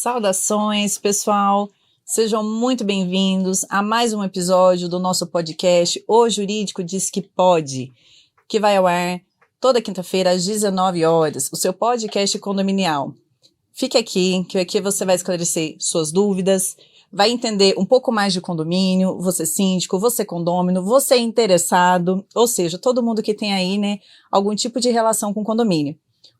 Saudações, pessoal! Sejam muito bem-vindos a mais um episódio do nosso podcast O Jurídico Diz Que Pode, que vai ao ar toda quinta-feira às 19 horas, o seu podcast condominial. Fique aqui, que aqui você vai esclarecer suas dúvidas, vai entender um pouco mais de condomínio, você síndico, você condômino, você interessado, ou seja, todo mundo que tem aí, né, algum tipo de relação com condomínio.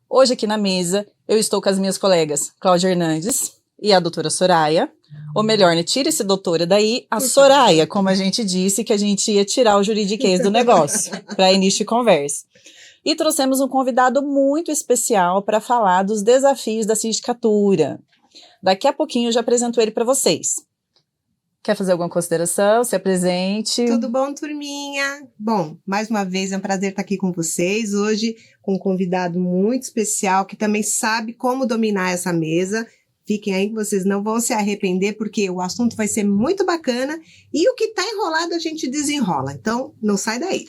Hoje aqui na mesa, eu estou com as minhas colegas Cláudia Hernandes e a doutora Soraya. Ou melhor, né, tira esse doutora daí, a Soraya, como a gente disse que a gente ia tirar o juridiquês do negócio, para início de conversa. E trouxemos um convidado muito especial para falar dos desafios da sindicatura. Daqui a pouquinho eu já apresento ele para vocês. Quer fazer alguma consideração? Se apresente. Tudo bom, turminha? Bom, mais uma vez é um prazer estar aqui com vocês. Hoje com um convidado muito especial que também sabe como dominar essa mesa. Fiquem aí que vocês não vão se arrepender porque o assunto vai ser muito bacana e o que está enrolado a gente desenrola. Então, não sai daí.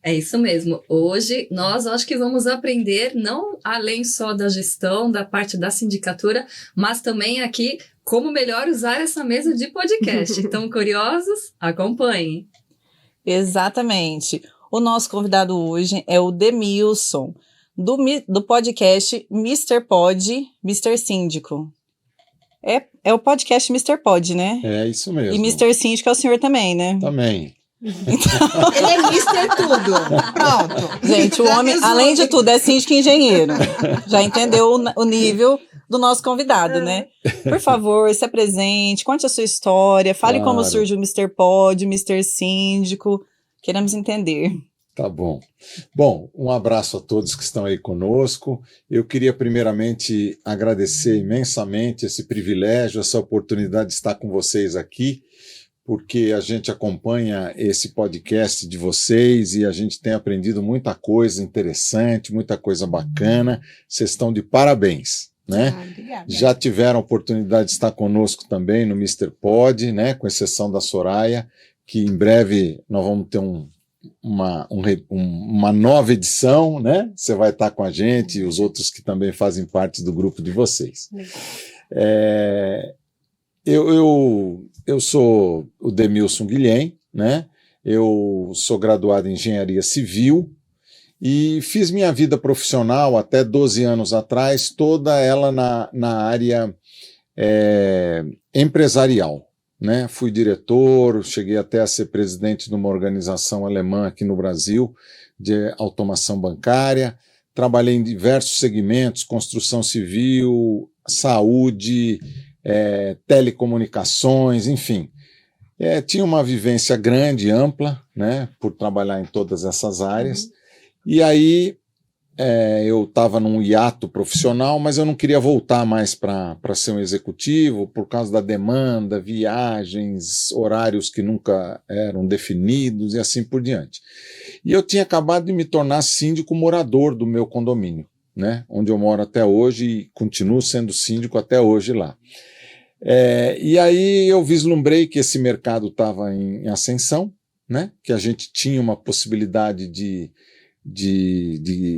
É isso mesmo. Hoje nós acho que vamos aprender não além só da gestão, da parte da sindicatura, mas também aqui como melhor usar essa mesa de podcast. Então, curiosos? Acompanhem. Exatamente. O nosso convidado hoje é o Demilson, do podcast Mr. Pod, Mr. Síndico. É o podcast Mr. Pod, né? É isso mesmo. E Mr. Síndico é o senhor também, né? Também. Então... Ele é Mr. Tudo. Pronto. Gente, o homem, além de tudo, é síndico e engenheiro. Já entendeu o nível do nosso convidado, né? Por favor, se apresente, conte a sua história, fale como surge o Mr. Pod, o Mr. Síndico. Queremos entender. Tá bom. Bom, um abraço a todos que estão aí conosco. Eu queria primeiramente agradecer imensamente esse privilégio, essa oportunidade de estar com vocês aqui, porque a gente acompanha esse podcast de vocês e a gente tem aprendido muita coisa interessante, muita coisa bacana. Vocês estão de parabéns, né? Obrigada. Já tiveram a oportunidade de estar conosco também no Mr. Pod, né? Com exceção da Soraya, que em breve nós vamos ter uma nova edição, né? Você vai estar com a gente e os outros que também fazem parte do grupo de vocês. Eu sou o Demilson Guilhem, né? Eu sou graduado em Engenharia Civil e fiz minha vida profissional até 12 anos atrás, toda ela na área empresarial, né? Fui diretor, cheguei até a ser presidente de uma organização alemã aqui no Brasil, de automação bancária, trabalhei em diversos segmentos, construção civil, saúde, telecomunicações, enfim. Tinha uma vivência grande, ampla, né, por trabalhar em todas essas áreas. E aí eu estava num hiato profissional, mas eu não queria voltar mais para ser um executivo por causa da demanda, viagens, horários que nunca eram definidos e assim por diante. E eu tinha acabado de me tornar síndico morador do meu condomínio, né, onde eu moro até hoje e continuo sendo síndico até hoje lá. E aí eu vislumbrei que esse mercado estava em ascensão, né, que a gente tinha uma possibilidade de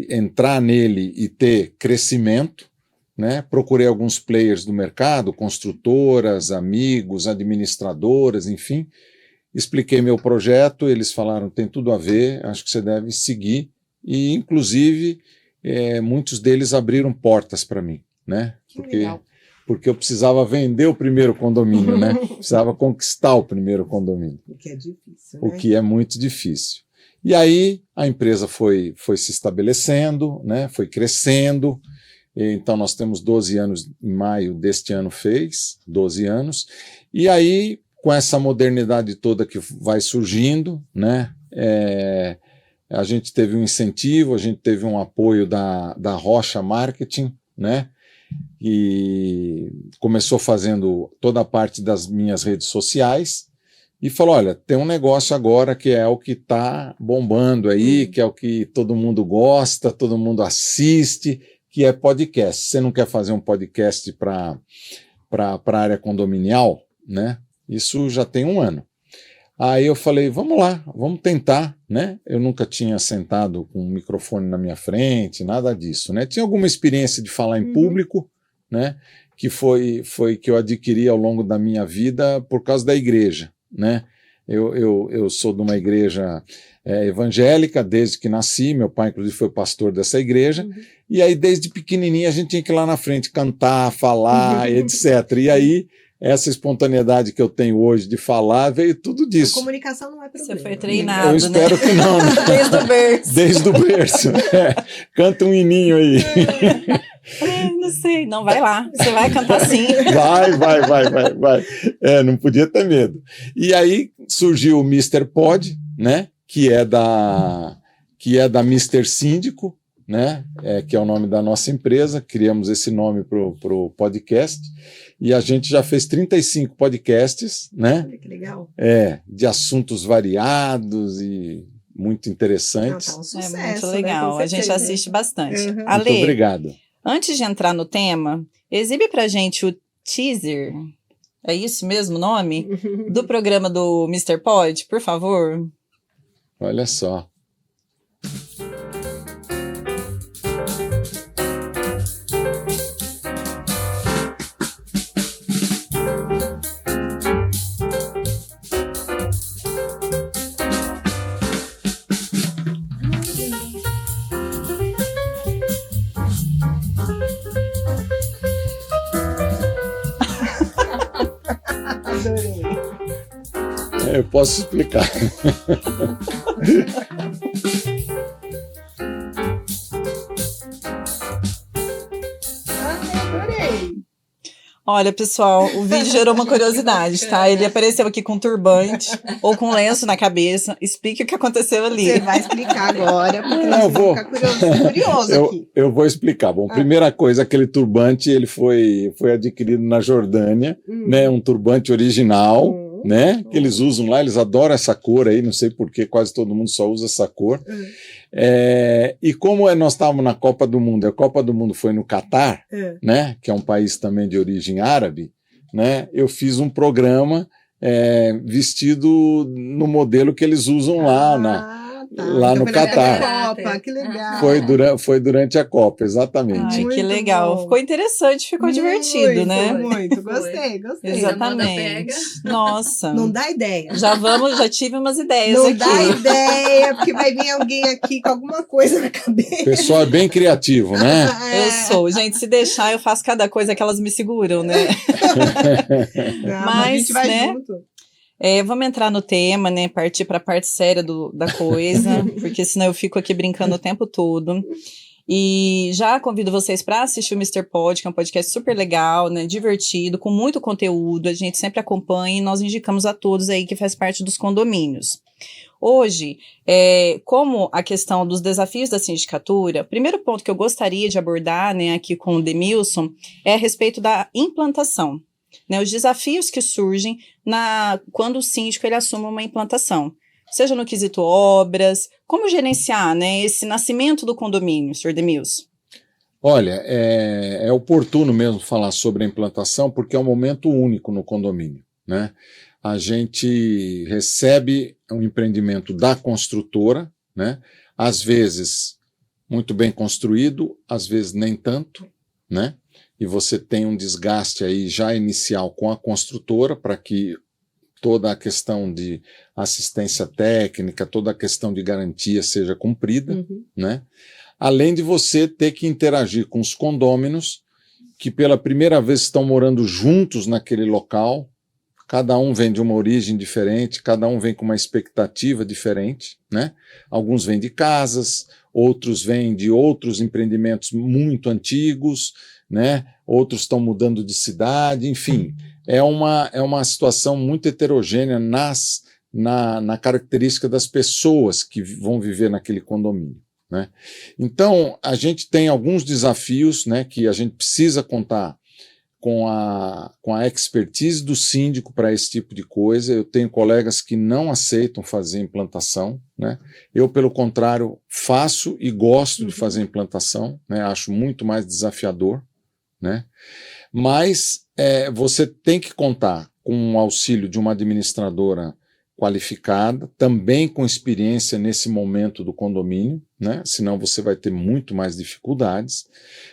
entrar nele e ter crescimento, né? Procurei alguns players do mercado, construtoras, amigos, administradoras, enfim, expliquei meu projeto, eles falaram, tem tudo a ver, acho que você deve seguir, e inclusive muitos deles abriram portas para mim, né? Porque eu precisava vender o primeiro condomínio, né? Precisava conquistar o primeiro condomínio. O que é difícil, né? O que é muito difícil. E aí a empresa foi se estabelecendo, né? Foi crescendo. Então nós temos 12 anos, em maio deste ano fez 12 anos. E aí, com essa modernidade toda que vai surgindo, né? A gente teve um incentivo, a gente teve um apoio da Rocha Marketing, né? E começou fazendo toda a parte das minhas redes sociais e falou, olha, tem um negócio agora que é o que está bombando aí, que é o que todo mundo gosta, todo mundo assiste, que é podcast. Você não quer fazer um podcast para a área condominial, né? Isso já tem 1 ano. Aí eu falei, vamos lá, vamos tentar, né? Eu nunca tinha sentado com um microfone na minha frente, nada disso, né? Tinha alguma experiência de falar em público, né? que foi que eu adquiri ao longo da minha vida por causa da igreja, né? Eu sou de uma igreja evangélica desde que nasci, meu pai inclusive foi pastor dessa igreja, e aí desde pequenininho a gente tinha que ir lá na frente cantar, falar, etc. E aí essa espontaneidade que eu tenho hoje de falar veio tudo A disso. comunicação não é problema. Você foi treinado, Eu espero né? que não, né? Desde o berço. Desde o berço. Canta um hininho aí. Não sei, não, vai lá, você vai cantar sim. Vai. Não podia ter medo. E aí surgiu o Mr. Pod, né? Que é da Mr. Síndico, né? Que é o nome da nossa empresa. Criamos esse nome pro podcast. E a gente já fez 35 podcasts, né? Olha que legal. De assuntos variados e muito interessantes. Não, tá um É sucesso, muito né? legal, Com a gente certeza. assiste bastante. Uhum. Muito Ale, obrigado. antes de entrar no tema, exibe pra gente o teaser, é isso mesmo o nome? Do programa do Mr. Pod, por favor. Olha só. Adorei. Eu posso explicar. Adorei. Olha, pessoal, o vídeo gerou uma curiosidade, tá? Ele apareceu aqui com turbante ou com lenço na cabeça. Explique o que aconteceu ali. Você vai explicar agora, porque Eu nós vamos vou. ficar curioso aqui. Eu vou explicar. Bom, primeira coisa, aquele turbante ele foi adquirido na Jordânia, né? Um turbante original, né? Que eles usam lá, eles adoram essa cor aí, não sei porquê, quase todo mundo só usa essa cor. E como nós estávamos na Copa do Mundo, a Copa do Mundo foi no Catar, né? Que é um país também de origem árabe, né? Eu fiz um programa vestido no modelo que eles usam lá lá Então no foi na Catar. Copa, que legal. Foi durante a Copa, exatamente. Ai, que Muito legal. bom. Ficou interessante, ficou divertido, Muito, né? Muito, Foi. gostei. Exatamente. Nossa. Não dá ideia. Já tive umas ideias Não aqui. dá ideia, porque vai vir alguém aqui com alguma coisa na cabeça. O pessoal é bem criativo, né? Eu sou, gente, se deixar eu faço cada coisa que elas me seguram, né? Não, Mas, a gente vai né? junto. Vamos entrar no tema, né? Partir para a parte séria da coisa, porque senão eu fico aqui brincando o tempo todo. E já convido vocês para assistir o Mr. Pod, que é um podcast super legal, né? Divertido, com muito conteúdo. A gente sempre acompanha e nós indicamos a todos aí que faz parte dos condomínios. Hoje, como a questão dos desafios da sindicatura, o primeiro ponto que eu gostaria de abordar, né, aqui com o Demilson, é a respeito da implantação. Né, os desafios que surgem quando o síndico ele assume uma implantação, seja no quesito obras, como gerenciar, né, esse nascimento do condomínio, Sr. Demilson? Olha, é oportuno mesmo falar sobre a implantação, porque é um momento único no condomínio, né? A gente recebe um empreendimento da construtora, né? Às vezes muito bem construído, às vezes nem tanto, né? E você tem um desgaste aí já inicial com a construtora para que toda a questão de assistência técnica, toda a questão de garantia seja cumprida, né? Além de você ter que interagir com os condôminos que pela primeira vez estão morando juntos naquele local, cada um vem de uma origem diferente, cada um vem com uma expectativa diferente, né? Alguns vêm de casas, outros vêm de outros empreendimentos muito antigos, né? Outros estão mudando de cidade, enfim, é uma situação muito heterogênea na característica das pessoas que vão viver naquele condomínio, né? Então, a gente tem alguns desafios, né, que a gente precisa contar com a expertise do síndico para esse tipo de coisa. Eu tenho colegas que não aceitam fazer implantação, né? Eu, pelo contrário, faço e gosto de fazer implantação, né? Acho muito mais desafiador, né? Mas você tem que contar com o auxílio de uma administradora qualificada, também com experiência nesse momento do condomínio, né? Senão você vai ter muito mais dificuldades,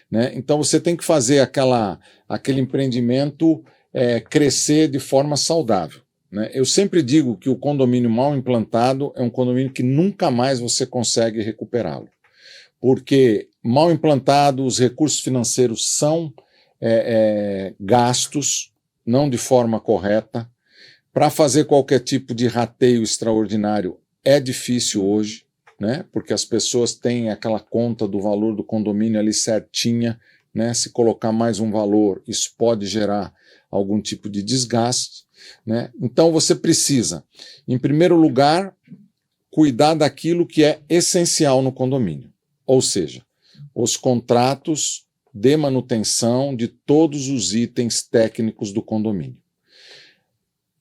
né? Então você tem que fazer aquele empreendimento crescer de forma saudável, né? Eu sempre digo que o condomínio mal implantado é um condomínio que nunca mais você consegue recuperá-lo, porque mal implantado os recursos financeiros são gastos, não de forma correta. Para fazer qualquer tipo de rateio extraordinário é difícil hoje, né? Porque as pessoas têm aquela conta do valor do condomínio ali certinha, né? Se colocar mais um valor, isso pode gerar algum tipo de desgaste, né? Então você precisa, em primeiro lugar, cuidar daquilo que é essencial no condomínio, ou seja, os contratos de manutenção de todos os itens técnicos do condomínio.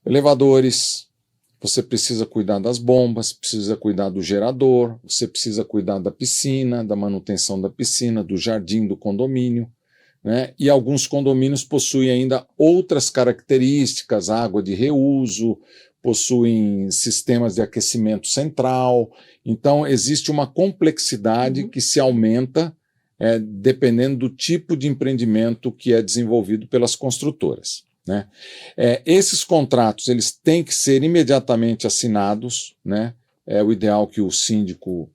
Elevadores, você precisa cuidar das bombas, precisa cuidar do gerador, você precisa cuidar da piscina, da manutenção da piscina, do jardim do condomínio, né? E alguns condomínios possuem ainda outras características, água de reuso, possuem sistemas de aquecimento central. Então, existe uma complexidade que se aumenta dependendo do tipo de empreendimento que é desenvolvido pelas construtoras, né? Esses contratos eles têm que ser imediatamente assinados, né? É o ideal que o síndico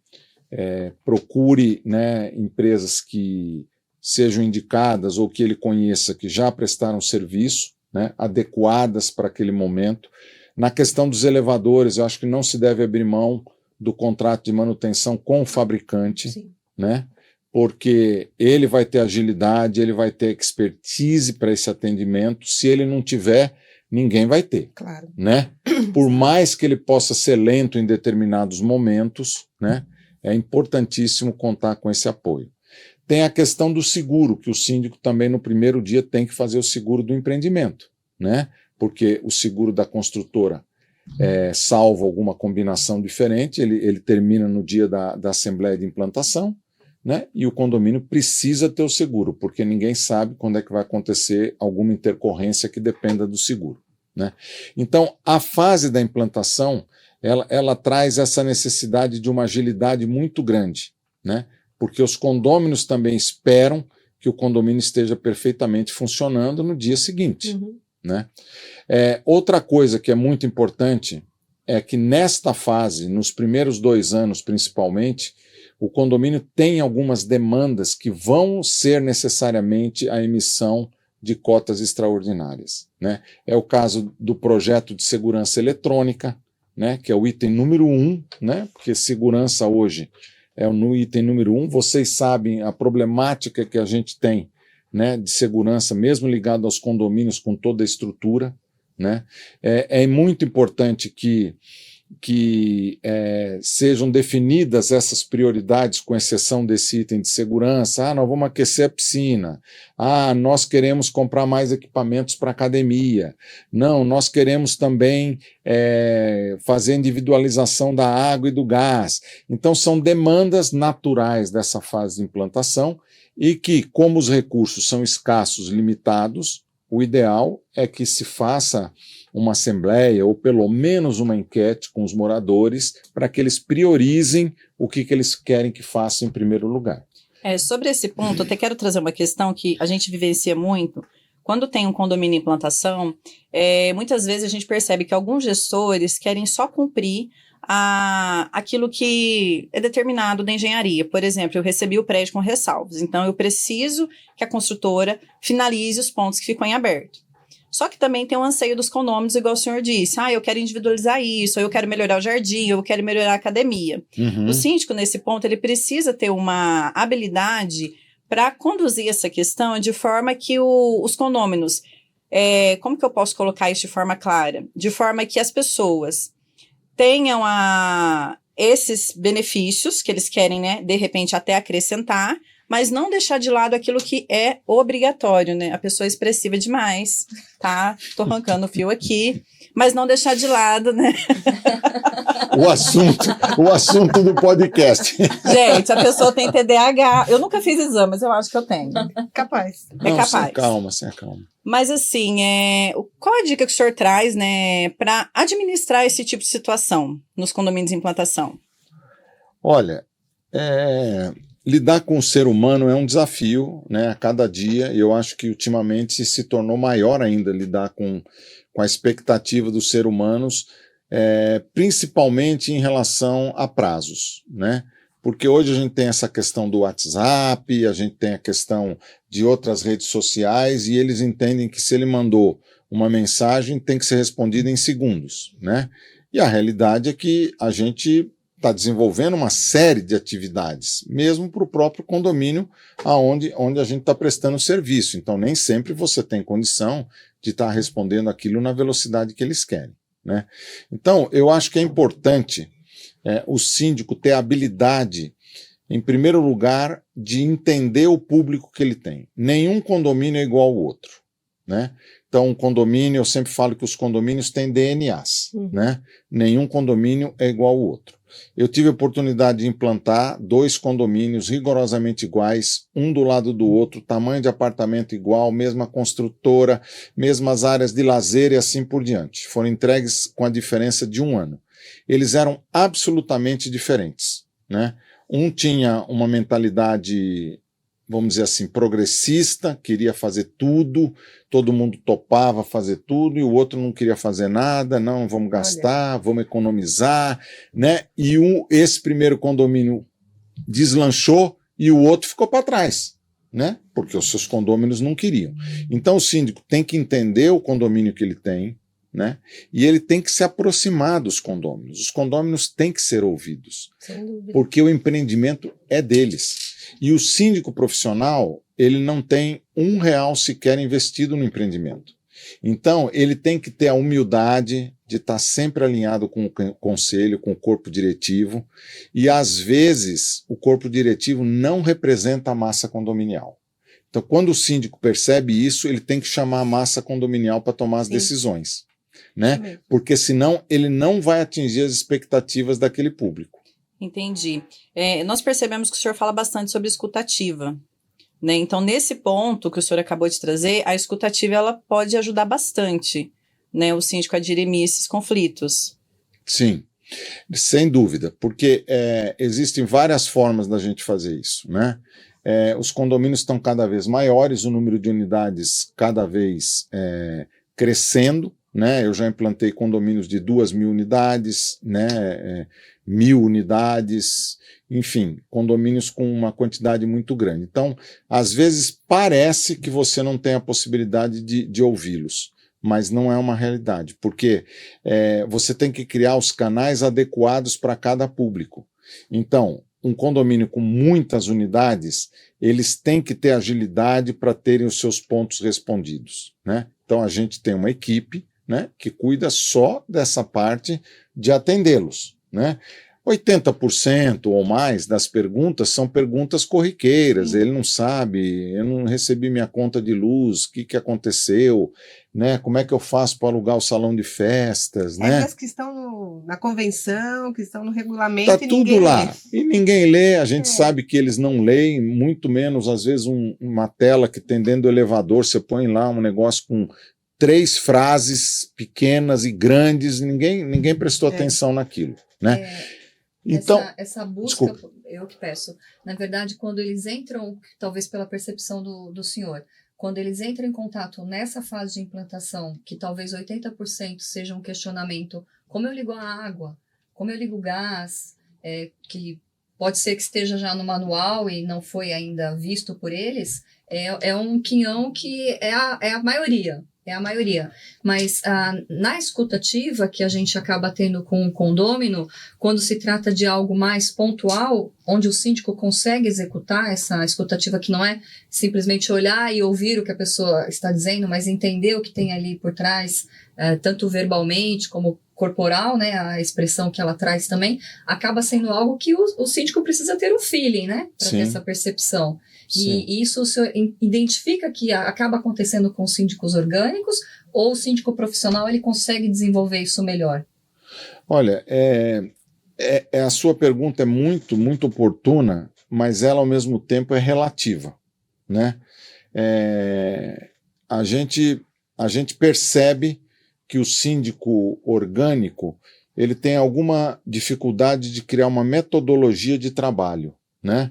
procure, né, empresas que sejam indicadas ou que ele conheça que já prestaram serviço, né, adequadas para aquele momento. Na questão dos elevadores, eu acho que não se deve abrir mão do contrato de manutenção com o fabricante, né? Porque ele vai ter agilidade, ele vai ter expertise para esse atendimento. Se ele não tiver, ninguém vai ter. Claro. Né? Por mais que ele possa ser lento em determinados momentos, né, é importantíssimo contar com esse apoio. Tem a questão do seguro, que o síndico também no primeiro dia tem que fazer o seguro do empreendimento, né? Porque o seguro da construtora salvo alguma combinação diferente, ele termina no dia da assembleia de implantação, né? E o condomínio precisa ter o seguro, porque ninguém sabe quando é que vai acontecer alguma intercorrência que dependa do seguro, né? Então, a fase da implantação, ela traz essa necessidade de uma agilidade muito grande, né? Porque os condôminos também esperam que o condomínio esteja perfeitamente funcionando no dia seguinte, né? Outra coisa que é muito importante é que nesta fase, nos primeiros 2 anos principalmente, o condomínio tem algumas demandas que vão ser necessariamente a emissão de cotas extraordinárias, né? É o caso do projeto de segurança eletrônica, né, que é o item número 1, né, porque segurança hoje é no item número 1. Vocês sabem a problemática que a gente tem, né, de segurança, mesmo ligado aos condomínios com toda a estrutura, né? É muito importante que sejam definidas essas prioridades, com exceção desse item de segurança. Nós vamos aquecer a piscina. Nós queremos comprar mais equipamentos para academia. Não, nós queremos também fazer individualização da água e do gás. Então, são demandas naturais dessa fase de implantação e que, como os recursos são escassos, limitados, o ideal é que se faça uma assembleia ou pelo menos uma enquete com os moradores para que eles priorizem o que eles querem que faça em primeiro lugar. Sobre esse ponto, eu até quero trazer uma questão que a gente vivencia muito. Quando tem um condomínio em implantação, muitas vezes a gente percebe que alguns gestores querem só cumprir aquilo que é determinado da engenharia. Por exemplo, eu recebi o prédio com ressalvas, então eu preciso que a construtora finalize os pontos que ficam em aberto. Só que também tem um anseio dos condôminos, igual o senhor disse. Eu quero individualizar isso, eu quero melhorar o jardim, eu quero melhorar a academia. O síndico, nesse ponto, ele precisa ter uma habilidade para conduzir essa questão de forma que os condôminos, como que eu posso colocar isso de forma clara? De forma que as pessoas tenham esses benefícios que eles querem, né, de repente até acrescentar, mas não deixar de lado aquilo que é obrigatório, né? A pessoa é expressiva demais, tá? Tô arrancando o fio aqui, mas não deixar de lado, né? O assunto do podcast. Gente, a pessoa tem TDAH. Eu nunca fiz exame, mas eu acho que eu tenho. Capaz. É Não, capaz. Sem calma. Mas assim, qual a dica que o senhor traz, né, para administrar esse tipo de situação nos condomínios de implantação? Olha, lidar com o ser humano é um desafio, né, a cada dia, e eu acho que ultimamente se tornou maior ainda lidar com a expectativa dos seres humanos, principalmente em relação a prazos, né? Porque hoje a gente tem essa questão do WhatsApp, a gente tem a questão de outras redes sociais, e eles entendem que se ele mandou uma mensagem, tem que ser respondida em segundos, né? E a realidade é que a gente está desenvolvendo uma série de atividades, mesmo para o próprio condomínio onde a gente está prestando serviço. Então, nem sempre você tem condição de estar respondendo aquilo na velocidade que eles querem, né? Então, eu acho que é importante o síndico ter a habilidade, em primeiro lugar, de entender o público que ele tem. Nenhum condomínio é igual ao outro, né? Então, um condomínio, eu sempre falo que os condomínios têm DNAs, né? Nenhum condomínio é igual ao outro. Eu tive a oportunidade de implantar 2 condomínios rigorosamente iguais, um do lado do outro, tamanho de apartamento igual, mesma construtora, mesmas áreas de lazer e assim por diante. Foram entregues com a diferença de 1 ano. Eles eram absolutamente diferentes, né? Um tinha uma mentalidade, vamos dizer assim, progressista, queria fazer tudo, todo mundo topava fazer tudo, e o outro não queria fazer nada, não, vamos gastar, vamos economizar, né? E esse primeiro condomínio deslanchou e o outro ficou para trás, né? Porque os seus condôminos não queriam. Então o síndico tem que entender o condomínio que ele tem, né? E ele tem que se aproximar dos condôminos. Os condôminos têm que ser ouvidos, porque o empreendimento é deles. E o síndico profissional, ele não tem R$1 sequer investido no empreendimento. Então, ele tem que ter a humildade de estar sempre alinhado com o conselho, com o corpo diretivo, e às vezes o corpo diretivo não representa a massa condominial. Então, quando o síndico percebe isso, ele tem que chamar a massa condominial para tomar as decisões, né? Porque senão ele não vai atingir as expectativas daquele público. Entendi. Nós percebemos que o senhor fala bastante sobre escutativa, né? Então, nesse ponto que o senhor acabou de trazer, a escutativa ela pode ajudar bastante, né, o síndico a dirimir esses conflitos. Sim, sem dúvida, porque existem várias formas da gente fazer isso, né? Os condomínios estão cada vez maiores, o número de unidades cada vez crescendo, né? Eu já implantei condomínios de 2.000 unidades, né? 1.000 unidades, enfim, condomínios com uma quantidade muito grande. Então, às vezes parece que você não tem a possibilidade de ouvi-los, mas não é uma realidade, porque você tem que criar os canais adequados para cada público. Então, um condomínio com muitas unidades, eles têm que ter agilidade para terem os seus pontos respondidos, né? Então, a gente tem uma equipe, né, que cuida só dessa parte de atendê-los, né? 80% ou mais das perguntas são perguntas corriqueiras. Ele não sabe, eu não recebi minha conta de luz, o que aconteceu, né? Como é que eu faço para alugar o salão de festas, né? Essas que estão na convenção, que estão no regulamento, tá tudo lá. Lê. E ninguém lê, a gente sabe que eles não leem, muito menos, às vezes, uma tela que tem dentro do elevador, você põe lá um negócio com 3 frases pequenas e grandes, ninguém prestou atenção naquilo, né? Então, essa busca, desculpa. Eu que peço, na verdade, quando eles entram, talvez pela percepção do senhor, quando eles entram em contato nessa fase de implantação, que talvez 80% seja um questionamento, como eu ligo a água, como eu ligo o gás, que pode ser que esteja já no manual e não foi ainda visto por eles, é um quinhão que é a maioria. É a maioria, mas na escutativa que a gente acaba tendo com o condômino, quando se trata de algo mais pontual, onde o síndico consegue executar essa escutativa, que não é simplesmente olhar e ouvir o que a pessoa está dizendo, mas entender o que tem ali por trás, tanto verbalmente como corporal, né, a expressão que ela traz também, acaba sendo algo que o síndico precisa ter um feeling, né, para ter essa percepção. E isso o senhor identifica que acaba acontecendo com os síndicos orgânicos, ou o síndico profissional ele consegue desenvolver isso melhor? Olha, a sua pergunta é muito, muito oportuna, mas ela ao mesmo tempo é relativa, né? A gente percebe que o síndico orgânico ele tem alguma dificuldade de criar uma metodologia de trabalho, né?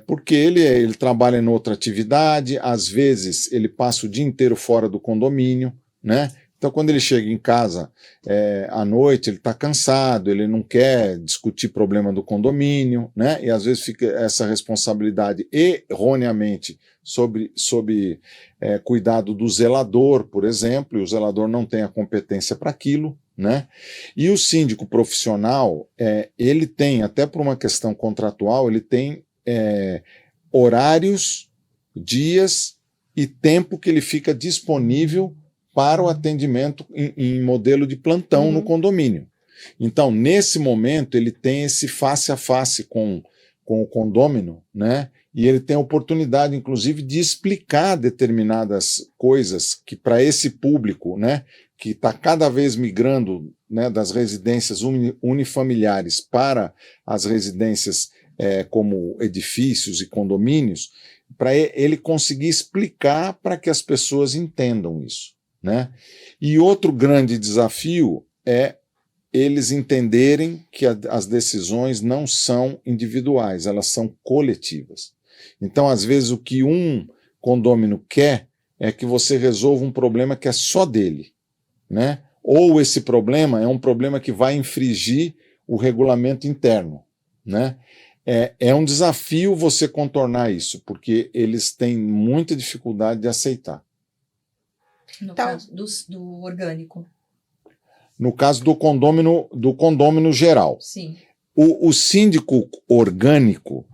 Porque ele trabalha em outra atividade, às vezes ele passa o dia inteiro fora do condomínio, né? Então, quando ele chega em casa à noite, ele está cansado, ele não quer discutir problema do condomínio, né? E às vezes fica essa responsabilidade erroneamente sob cuidado do zelador, por exemplo, e o zelador não tem a competência para aquilo, né? E o síndico profissional, ele tem, até por uma questão contratual, ele tem horários, dias e tempo que ele fica disponível para o atendimento em modelo de plantão no condomínio. Então, nesse momento, ele tem esse face a face com o condômino, né? E ele tem a oportunidade, inclusive, de explicar determinadas coisas que para esse público, né, que está cada vez migrando, né, das residências unifamiliares para as residências como edifícios e condomínios, para ele conseguir explicar para que as pessoas entendam isso, né? E outro grande desafio é eles entenderem que as decisões não são individuais, elas são coletivas. Então, às vezes, o que um condômino quer é que você resolva um problema que é só dele, né? Ou esse problema é um problema que vai infringir o regulamento interno, né? É um desafio você contornar isso, porque eles têm muita dificuldade de aceitar. No caso do orgânico. No caso do condômino geral. Sim. O síndico orgânico,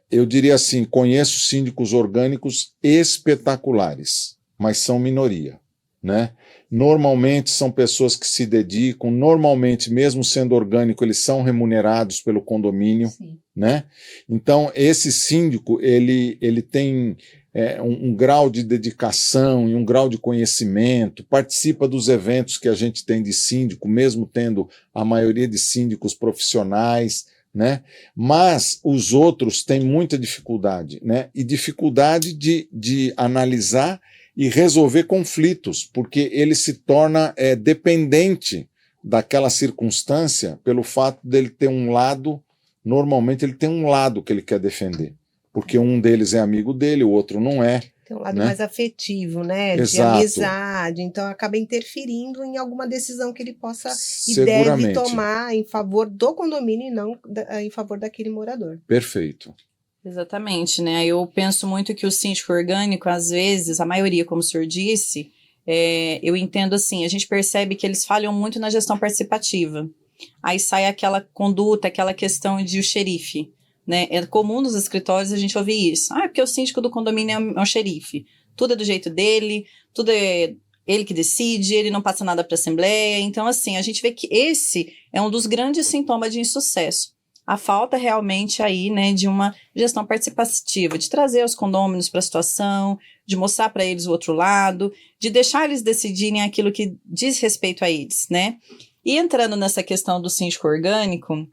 eu diria assim, conheço síndicos orgânicos espetaculares, mas são minoria, né? Normalmente são pessoas que se dedicam, normalmente, mesmo sendo orgânico, eles são remunerados pelo condomínio, né? Então, esse síndico, ele tem um grau de dedicação e um grau de conhecimento, participa dos eventos que a gente tem de síndico, mesmo tendo a maioria de síndicos profissionais, né? Mas os outros têm muita dificuldade, né? E dificuldade de analisar e resolver conflitos, porque ele se torna dependente daquela circunstância pelo fato dele ter um lado, normalmente ele tem um lado que ele quer defender, porque um deles é amigo dele, o outro não é. Tem um lado né? mais afetivo, né? Exato. De amizade, então acaba interferindo em alguma decisão que ele possa e deve Seguramente. tomar em favor do condomínio e não em favor daquele morador. Perfeito. Exatamente, né? Eu penso muito que o síndico orgânico, às vezes, a maioria, como o senhor disse, eu entendo assim, a gente percebe que eles falham muito na gestão participativa. Aí sai aquela conduta, aquela questão de o xerife, né? É comum nos escritórios a gente ouvir isso. Porque o síndico do condomínio é um xerife. Tudo é do jeito dele, tudo é ele que decide, ele não passa nada para a assembleia. Então, assim, a gente vê que esse é um dos grandes sintomas de insucesso. A falta realmente aí, né, de uma gestão participativa, de trazer os condôminos para a situação, de mostrar para eles o outro lado, de deixar eles decidirem aquilo que diz respeito a eles, né? E entrando nessa questão do síndico orgânico,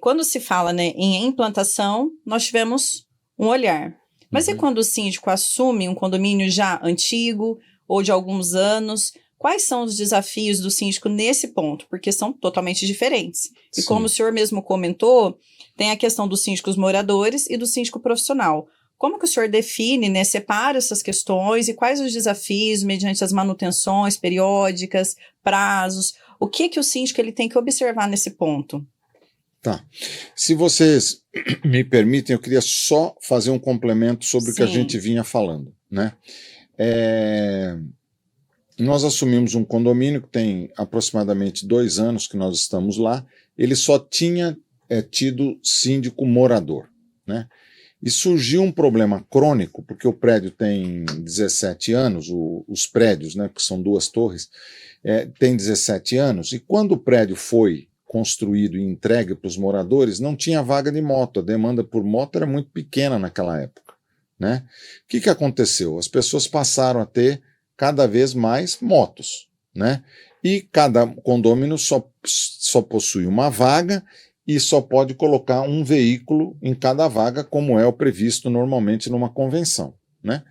quando se fala, né, em implantação, nós tivemos um olhar. Mas e quando o síndico assume um condomínio já antigo ou de alguns anos? Quais são os desafios do síndico nesse ponto? Porque são totalmente diferentes. E como o senhor mesmo comentou, tem a questão dos síndicos moradores e do síndico profissional. Como que o senhor define, né, separa essas questões e quais os desafios mediante as manutenções periódicas, prazos? O que o síndico ele tem que observar nesse ponto? Tá. Se vocês me permitem, eu queria só fazer um complemento sobre o que a gente vinha falando, né? Nós assumimos um condomínio que tem aproximadamente 2 anos que nós estamos lá. Ele só tinha tido síndico morador, né? E surgiu um problema crônico, porque o prédio tem 17 anos, os prédios, né, que são 2 torres, tem 17 anos, e quando o prédio foi construído e entregue para os moradores, não tinha vaga de moto, a demanda por moto era muito pequena naquela época, né? O que aconteceu? As pessoas passaram a ter cada vez mais motos, né? E cada condomínio só possui uma vaga e só pode colocar um veículo em cada vaga, como é o previsto normalmente numa convenção, né?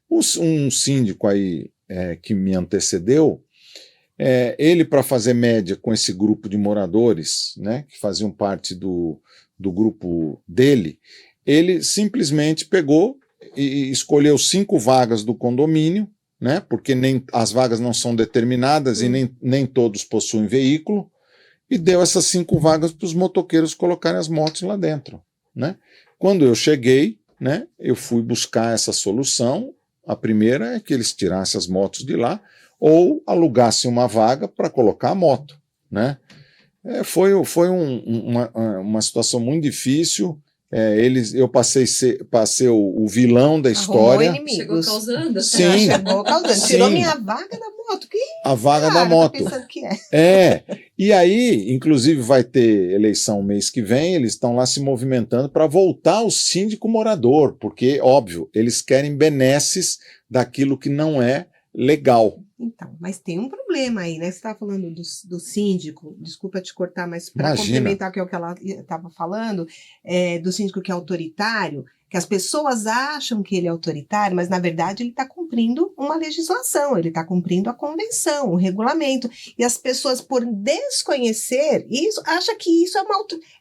Um síndico aí que me antecedeu, ele, para fazer média com esse grupo de moradores, né, que faziam parte do grupo dele, ele simplesmente pegou e escolheu 5 vagas do condomínio, né, porque as vagas não são determinadas e nem todos possuem veículo, e deu essas 5 vagas para os motoqueiros colocarem as motos lá dentro, né? Quando eu cheguei, né, eu fui buscar essa solução. A primeira é que eles tirassem as motos de lá ou alugassem uma vaga para colocar a moto, né? Foi uma situação muito difícil. Eu passei o vilão da história. Chegou causando. Sim. Chegou causando. Sim. Tirou minha vaga da moto. A vaga da moto. Tô pensando que é. E aí, inclusive, vai ter eleição mês que vem, eles estão lá se movimentando para voltar ao síndico morador, porque, óbvio, eles querem benesses daquilo que não é legal. Então, mas tem um problema aí, né? Você estava falando do síndico, desculpa te cortar, mas para Imagina. complementar o que ela estava falando, do síndico que é autoritário, que as pessoas acham que ele é autoritário, mas na verdade ele está cumprindo uma legislação, ele está cumprindo a convenção, o regulamento, e as pessoas, por desconhecer isso, acham que isso é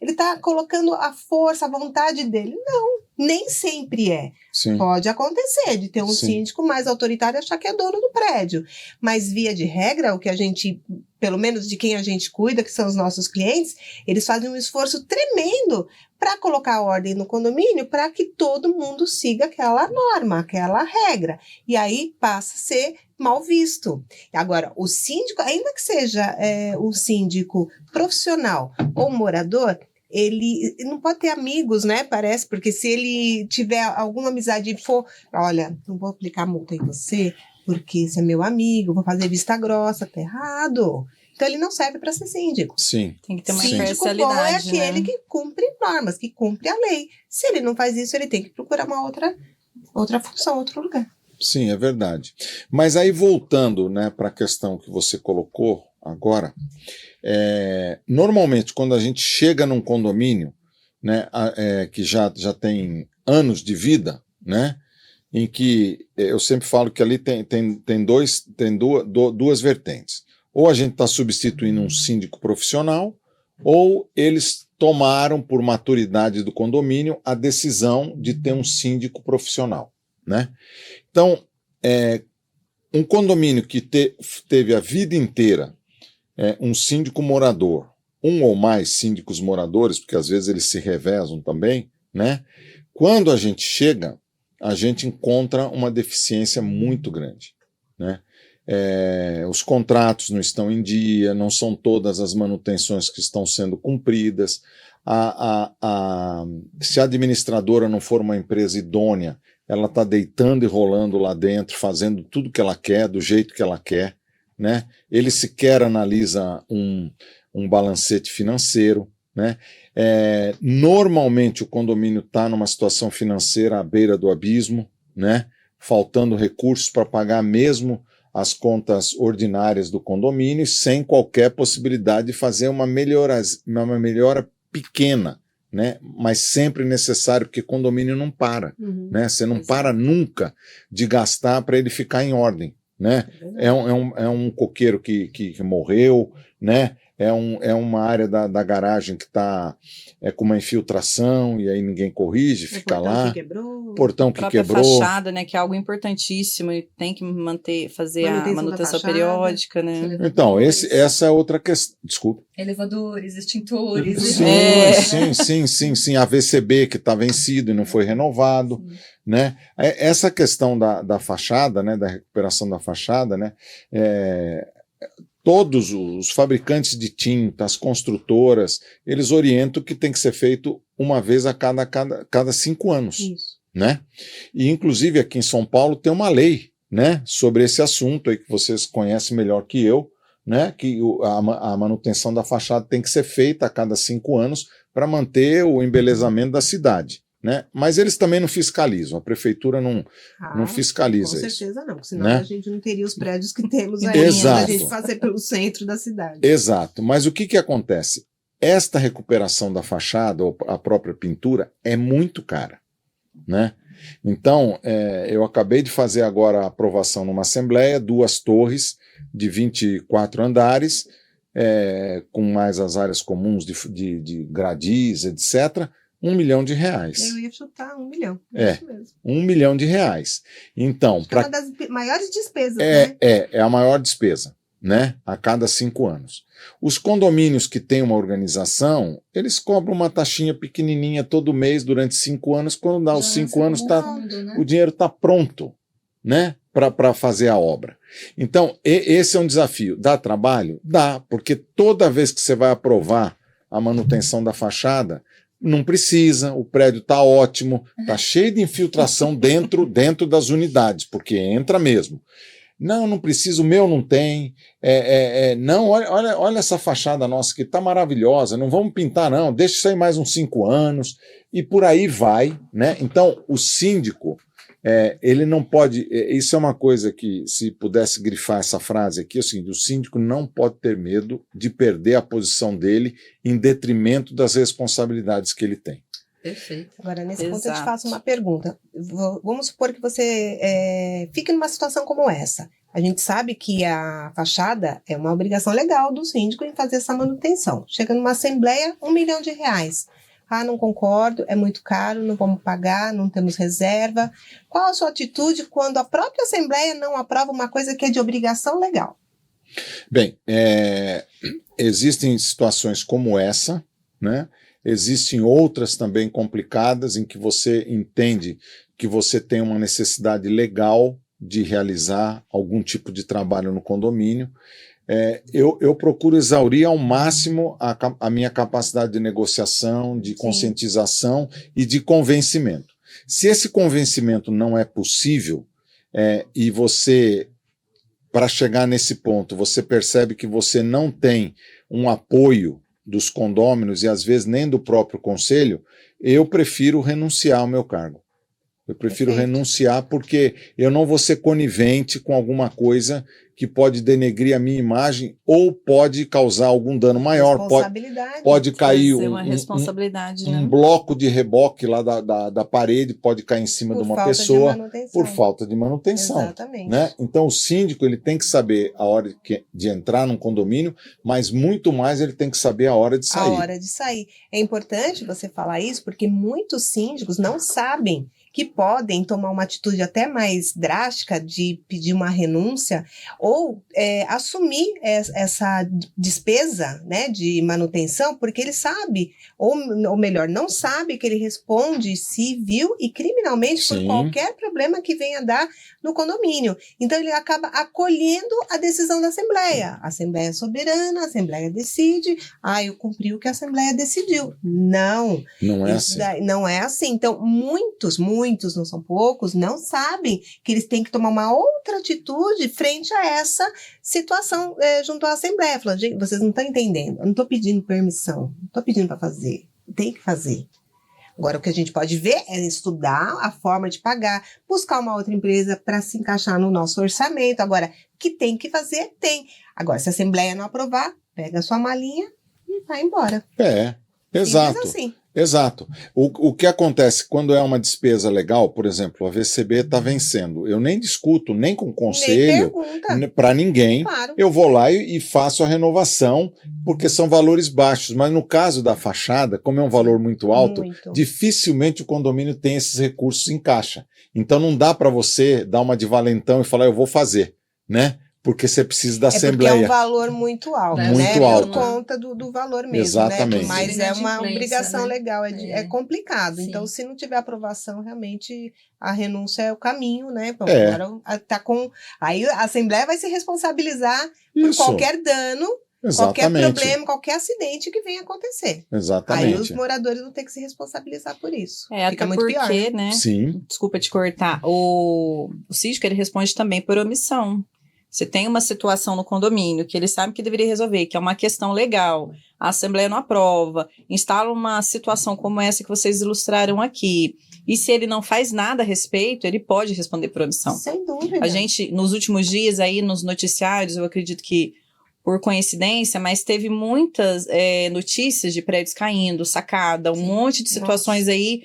ele está colocando a força, a vontade dele. Não, nem sempre é. Sim. Pode acontecer de ter um Sim. síndico mais autoritário e achar que é dono do prédio. Mas, via de regra, o que a gente, pelo menos de quem a gente cuida, que são os nossos clientes, eles fazem um esforço tremendo para colocar ordem no condomínio para que todo mundo siga aquela norma, aquela regra. E aí passa a ser mal visto. Agora, o síndico, ainda que seja um síndico profissional ou morador, ele não pode ter amigos, né? Parece, porque se ele tiver alguma amizade e for, olha, não vou aplicar multa em você, porque você é meu amigo, vou fazer vista grossa, tá errado. Então ele não serve para ser síndico. Sim. Tem que ter uma Síndico bom é imparcialidade, aquele né? que cumpre normas, que cumpre a lei. Se ele não faz isso, ele tem que procurar uma outra função, outro lugar. Sim, é verdade. Mas aí, voltando, né, para a questão que você colocou agora, normalmente quando a gente chega num condomínio, né, que já tem anos de vida, né, em que eu sempre falo que ali tem duas vertentes. Ou a gente está substituindo um síndico profissional, ou eles tomaram, por maturidade do condomínio, a decisão de ter um síndico profissional, né? Então, um condomínio que teve a vida inteira um síndico morador, um ou mais síndicos moradores, porque às vezes eles se revezam também, né? Quando a gente chega, a gente encontra uma deficiência muito grande, né? Os contratos não estão em dia, não são todas as manutenções que estão sendo cumpridas. Se a administradora não for uma empresa idônea, ela está deitando e rolando lá dentro, fazendo tudo que ela quer, do jeito que ela quer, né? Ele sequer analisa um balancete financeiro, né? Normalmente o condomínio está numa situação financeira à beira do abismo, né? Faltando recursos para pagar mesmo as contas ordinárias do condomínio, sem qualquer possibilidade de fazer uma melhora pequena, né? Mas sempre necessário, porque condomínio não para, né? Você não para nunca de gastar para ele ficar em ordem, né? É um coqueiro que morreu, né? É uma área da garagem que está com uma infiltração e aí ninguém corrige, fica lá. Portão que quebrou. Fachada, né? Que é algo importantíssimo e tem que fazer a manutenção periódica, né? Então, essa é outra questão. Desculpa. Elevadores, extintores. Sim. A VCB que está vencido e não foi renovado, né? Essa questão da fachada, né? Da recuperação da fachada, né? todos os fabricantes de tinta, as construtoras, eles orientam que tem que ser feito uma vez a cada 5 anos. Isso. Né? E inclusive aqui em São Paulo tem uma lei, né, sobre esse assunto aí que vocês conhecem melhor que eu, né, que a manutenção da fachada tem que ser feita a cada 5 anos para manter o embelezamento da cidade, né? Mas eles também não fiscalizam, a prefeitura não fiscaliza com isso. certeza não, porque senão Né? a gente não teria os prédios que temos aí, Exato. a gente fazer pelo centro da cidade. Exato, mas o que acontece? Esta recuperação da fachada, ou a própria pintura, é muito cara, né? Então, eu acabei de fazer agora a aprovação numa assembleia, 2 torres de 24 andares, com mais as áreas comuns de gradis, etc., R$1 milhão. Eu ia chutar 1 milhão. Isso mesmo. R$1 milhão. Então, É uma das maiores despesas, né? É a maior despesa, né? A cada 5 anos. Os condomínios que têm uma organização, eles cobram uma taxinha pequenininha todo mês durante 5 anos. Quando dá os 5 anos, né? o dinheiro está pronto, né? Para fazer a obra. Então, esse é um desafio. Dá trabalho? Dá, porque toda vez que você vai aprovar a manutenção da fachada, não precisa, o prédio está ótimo, está cheio de infiltração dentro das unidades, porque entra mesmo. Não precisa, o meu não tem. Não, olha essa fachada nossa que está maravilhosa, não vamos pintar não, deixa isso aí mais uns 5 anos, e por aí vai, né? Então, o síndico, ele não pode, isso é uma coisa que, se pudesse grifar essa frase aqui, é o seguinte: o síndico não pode ter medo de perder a posição dele em detrimento das responsabilidades que ele tem. Perfeito. Agora, nesse ponto, eu te Exato. faço uma pergunta. Vamos supor que você fique numa situação como essa. A gente sabe que a fachada é uma obrigação legal do síndico em fazer essa manutenção. Chega numa assembleia, R$1 milhão. Não concordo, é muito caro, não vamos pagar, não temos reserva. Qual a sua atitude quando a própria assembleia não aprova uma coisa que é de obrigação legal? Bem, existem situações como essa, né? Existem outras também complicadas em que você entende que você tem uma necessidade legal de realizar algum tipo de trabalho no condomínio. Eu procuro exaurir ao máximo a minha capacidade de negociação, de conscientização e de convencimento. Se esse convencimento não é possível, e você, para chegar nesse ponto, você percebe que você não tem um apoio dos condôminos e às vezes nem do próprio conselho, eu prefiro renunciar ao meu cargo. Eu prefiro renunciar porque eu não vou ser conivente com alguma coisa que pode denegrir a minha imagem ou pode causar algum dano maior. Pode cair uma responsabilidade, né? um bloco de reboque lá da parede, pode cair em cima de uma pessoa por falta de manutenção. Exatamente. Né? Então o síndico ele tem que saber a hora de entrar num condomínio, mas muito mais ele tem que saber a hora de sair. A hora de sair. É importante você falar isso porque muitos síndicos não sabem que podem tomar uma atitude até mais drástica de pedir uma renúncia ou assumir essa despesa, né, de manutenção, porque ele sabe, ou melhor, não sabe que ele responde civil e criminalmente por qualquer problema que venha dar no condomínio. Então ele acaba acolhendo a decisão da Assembleia. A Assembleia é soberana, a Assembleia decide, eu cumpri o que a Assembleia decidiu. Não é assim. Não é assim. Então muitos, não são poucos, não sabem que eles têm que tomar uma outra atitude frente a essa situação junto à Assembleia. Falando, gente, vocês não estão entendendo, eu não estou pedindo permissão, não estou pedindo para fazer, tem que fazer. Agora, o que a gente pode ver é estudar a forma de pagar, buscar uma outra empresa para se encaixar no nosso orçamento. Agora, que tem que fazer, tem. Agora, se a Assembleia não aprovar, pega a sua malinha e vai embora. Exato. Simples assim. Exato. O que acontece quando é uma despesa legal, por exemplo, a VCB está vencendo, eu nem discuto, nem com o conselho, para ninguém, claro. Eu vou lá e faço a renovação, porque são valores baixos, mas no caso da fachada, como é um valor muito alto, dificilmente o condomínio tem esses recursos em caixa. Então não dá para você dar uma de valentão e falar, eu vou fazer, né? porque você precisa da Porque é Assembleia. um valor muito alto, Muito né? alto. Por conta do valor mesmo, Exatamente. né? Mas é uma Inadimplência, obrigação né? legal, é complicado. Sim. Então, se não tiver aprovação, realmente a renúncia é o caminho, né? Bom, É. agora tá com... Aí a Assembleia vai se responsabilizar por Isso. qualquer dano, qualquer Exatamente. problema, qualquer acidente que venha acontecer. Aí os Exatamente. moradores vão ter que se responsabilizar por isso. É, Fica até muito porque, pior, né? né? Sim, Desculpa te cortar. O síndico, ele responde também por omissão. Você tem uma situação no condomínio que ele sabe que deveria resolver, que é uma questão legal, a Assembleia não aprova, instala uma situação como essa que vocês ilustraram aqui, e se ele não faz nada a respeito, ele pode responder por omissão. Sem dúvida. A gente, nos últimos dias aí, nos noticiários, eu acredito que por coincidência, mas teve muitas notícias de prédios caindo, sacada, um Sim. monte de situações aí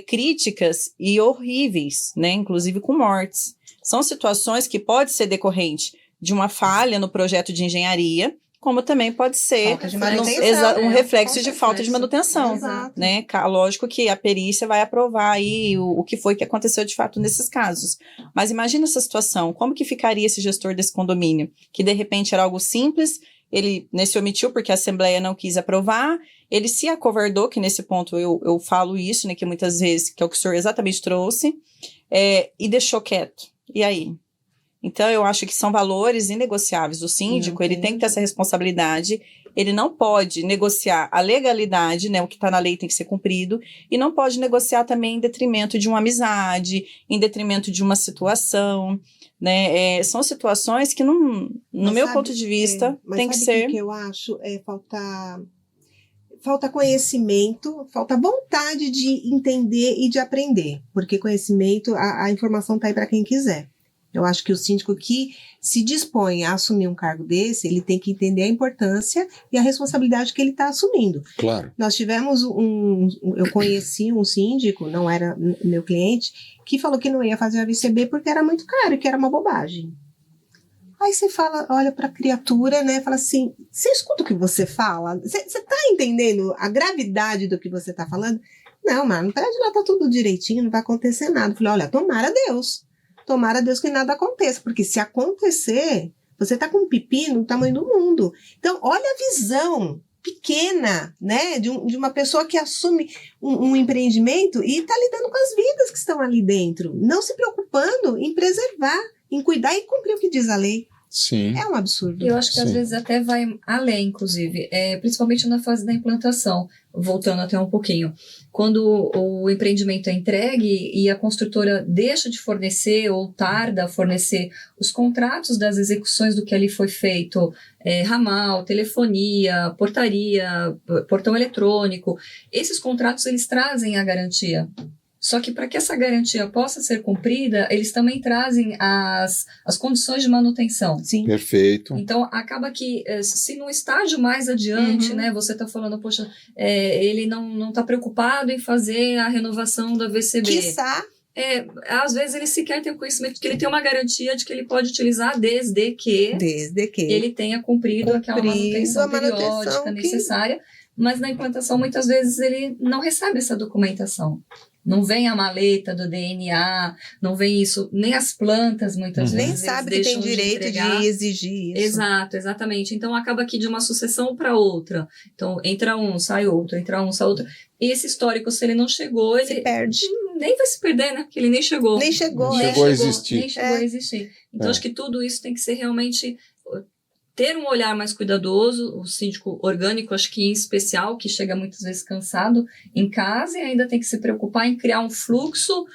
críticas e horríveis, né? Inclusive com mortes. São situações que pode ser decorrente de uma falha no projeto de engenharia, como também pode ser Falta de um manutenção. um reflexo Com de falta de reflexo. manutenção. Exato. Né? Lógico que a perícia vai aprovar aí o que foi que aconteceu de fato nesses casos. Mas imagina essa situação, como que ficaria esse gestor desse condomínio? Que de repente era algo simples, ele se omitiu porque a Assembleia não quis aprovar, ele se acovardou, que nesse ponto eu falo isso, né, que muitas vezes, que é o que o senhor exatamente trouxe, e deixou quieto. E aí? Então, eu acho que são valores inegociáveis. O síndico, ele tem que ter essa responsabilidade, ele não pode negociar a legalidade, né, o que está na lei tem que ser cumprido, e não pode negociar também em detrimento de uma amizade, em detrimento de uma situação, né, são situações que, no meu ponto de vista, tem que ser... Mas sabe o que eu acho? Falta conhecimento, falta vontade de entender e de aprender, porque conhecimento, a informação está aí para quem quiser. Eu acho que o síndico que se dispõe a assumir um cargo desse, ele tem que entender a importância e a responsabilidade que ele está assumindo. claro. Nós tivemos eu conheci um síndico, não era meu cliente, que falou que não ia fazer o AVCB porque era muito caro e que era uma bobagem. Aí você fala, olha para a criatura, né? Fala assim, você escuta o que você fala? Você tá entendendo a gravidade do que você tá falando? Não, mas no prédio lá tá tudo direitinho, não vai acontecer nada. Eu falei, olha, tomara Deus que nada aconteça, porque se acontecer, você tá com um pepino do tamanho do mundo. Então, olha a visão pequena, né, de uma pessoa que assume um empreendimento e tá lidando com as vidas que estão ali dentro, não se preocupando em preservar, em cuidar e cumprir o que diz a lei. Sim. É um absurdo. Eu acho que às Sim. vezes até vai além, inclusive, principalmente na fase da implantação, voltando até um pouquinho. Quando o empreendimento é entregue e a construtora deixa de fornecer ou tarda a fornecer os contratos das execuções do que ali foi feito, ramal, telefonia, portaria, portão eletrônico, esses contratos eles trazem a garantia. Só que para que essa garantia possa ser cumprida, eles também trazem as condições de manutenção. Sim. Perfeito. Então, acaba que, se no estágio mais adiante, né, você está falando, poxa, ele não está preocupado em fazer a renovação da VCB. Quiçá. Às vezes ele sequer tem o conhecimento de que ele tem uma garantia de que ele pode utilizar desde que ele tenha cumprido aquela manutenção periódica necessária, mas na implantação muitas vezes ele não recebe essa documentação. Não vem a maleta do DNA, não vem isso, nem as plantas muitas vezes. Nem sabe que tem direito de exigir isso. Exato, exatamente. Então acaba aqui de uma sucessão para outra. Então entra um, sai outro, entra um, sai outro. E esse histórico, se ele não chegou, ele se perde. Nem vai se perder, né? Porque ele nem chegou. Nem chegou a existir. Nem chegou a existir. Então acho que tudo isso tem que ser realmente... ter um olhar mais cuidadoso, o síndico orgânico, acho que em especial, que chega muitas vezes cansado em casa e ainda tem que se preocupar em criar um fluxo